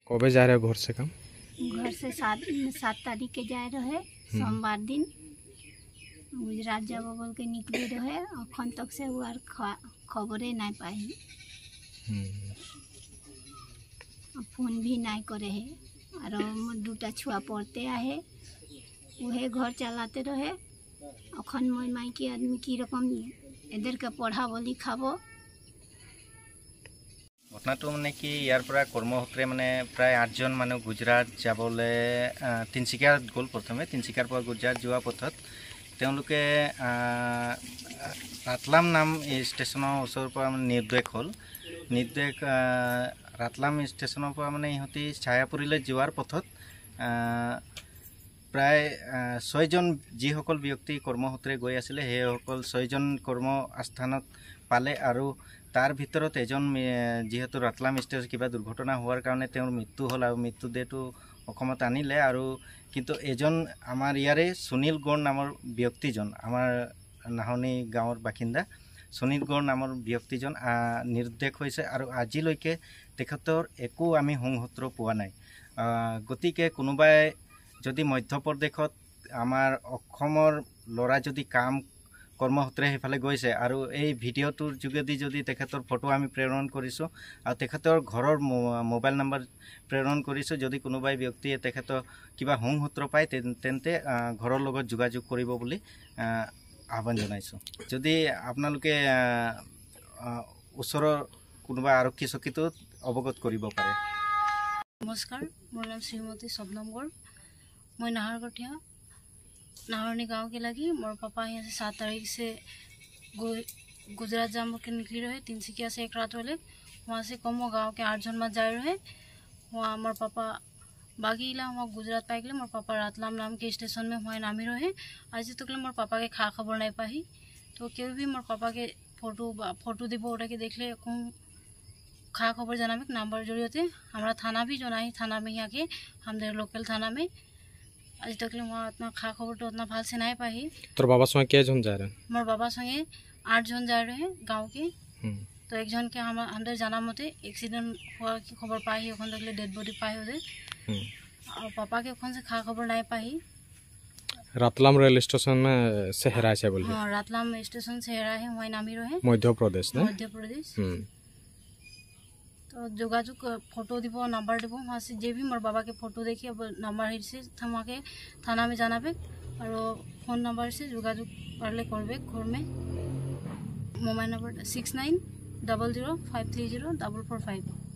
कब जा रहे हो घर से काम? घर से 7 तारीख के जा रहे सोमवार दिन गुजरात जब बोल के निकले रहे अखन तक से वो खबरें नहीं पाई फोन भी नहीं करे है और दूटा छुआ पढ़ते आहे वह घर चलाते रहे अखन मैं माइकी आदमी की रकम इधर के पढ़ाब लिखाब घटनाটো মানে কি ইয়াৰ পৰা কৰ্মসূত্ৰে মানে প্ৰায় 8জন মানুহ গুজৰাট যাবলৈ তিনচিকাত গ'ল। প্ৰথমে তিনচিকাৰ পৰা গুজৰাট যোৱা পথত তেওঁলোকে ৰাতলাম নাম ষ্টেচনৰ ওচৰৰ পৰা মানে নিৰ্দেশ হ'ল। নিৰ্দেশ ৰাতলাম ষ্টেচনৰ পৰা মানে ইহঁতি ছায়াপুৰীলৈ যোৱাৰ পথত প্ৰায় 6জন যিসকল ব্যক্তি কৰ্মসূত্ৰে গৈ আছিলে সেইসকল 6জন কৰ্মস্থানত পালে আৰু तार भितरत एजन जेहेतु रतलाम स्टेज किबा दुर्घटना होवार कारणे तेर मृत्यु हल और मृत्युदेहटो अखमत आनिले और किन्तु एजन आमार इयारे सुनील गौड़ नाমৰ व्यक्तिजन आमार नाहनी गाँवर बासिंदा सुनील गौड़ नाমৰ व्यक्तिजन निर्देश होइसे और आजिলৈকে तेखतर एको आमी সংসূত্ৰ পোৱা নাই। गतिके कोनोबाय जदि मध्य प्रदेशत आमार अखमर लरा जदि काम কৰ্মসূত্ৰে হেফালে গৈছে আৰু এই ভিডিঅ'টোৰ যোগেদি যদি তেখেতৰ ফটো আমি প্ৰেৰণ কৰিছোঁ আৰু তেখেতৰ ঘৰৰ মোবাইল নম্বৰ প্ৰেৰণ কৰিছোঁ। যদি কোনোবাই ব্যক্তিয়ে তেখেতৰ কিবা সংসূত্ৰ পায় তেন্তে ঘৰৰ লগত যোগাযোগ কৰিব বুলি আহ্বান জনাইছোঁ। যদি আপোনালোকে ওচৰৰ কোনোবা আৰক্ষী চকীটো অৱগত কৰিব পাৰে। নমস্কাৰ, মোৰ নাম শ্ৰীমতী শবনম গড়, মই नाहरगठिया नाहरनी गांव के लगी। मोर पापा यहाँ से 7 तारीख से गुजरात जाम के निकली रहे तिनसुकिया से एक रात वाले वहाँ से कम गाँव के 8 जन मत जा रहे वहाँ मोर पापा बागी इला वहाँ गुजरात पाई गए। मोर पापा रातलाम नाम के स्टेशन में वहाँ नामी रहे। आज तक मोर पापा के खा खबर नहीं पाही तो क्यों भी मोर पापा के फोटो दी ओटा के देख ले कौन खा खबर जाना नम्बर जरिए हमारा थाना भी जना ही थाना में यहाँ के हमारे लोकल थाना में आज तक वहाँ उतना खा खबर तो उतना भाल से नहीं पाही। तोर बाबा संगे के जन जा रहे? मोर बाबा संगे 8 जन जा रहे हैं गाँव के। तो एक जन के हम जाना मते एक्सीडेंट हुआ की खबर पाही ओखन तक डेड बॉडी पाही उधर और पापा के ओखन से खा खबर नहीं पाही। रतलाम रेल स्टेशन में से हेरा है बोलिए? हाँ, रतलाम स्टेशन से हेरा है वहीं नामी रहे मध्य प्रदेश ना? मध्य प्रदेश। तो जोगाजोग फोटो দিব नंबर দিব वहाँ से जे भी मोर बाबा के फोटो देखिए अब नंबर से थमा के थाना में जाना बे और फोन नंबर से जोगाजोग करले करबे घर में। Mobile number 6900530445।